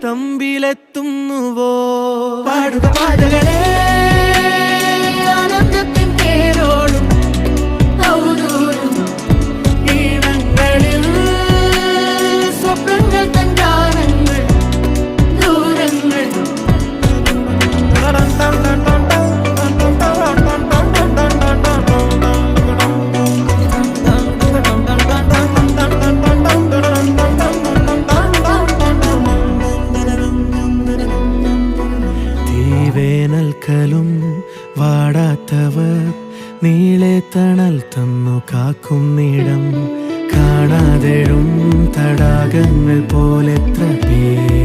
തമ്പിലെത്തുന്നുവോ പാടുക പാതകളെ ആനന്ദത്തിൻ തേരോടും ഔദൂരും ഈണങ്ങളിൽ സ്വപ്നങ്ങൾ തൻ ഗാനങ്ങൾ ദൂരങ്ങൾ വേനൽക്കലും വാടാത്തവർ നീളെ തണൽ തന്നു കാക്കുന്നിടം കാണാതെഴും തടാകങ്ങൾ പോലെത്ര പേർ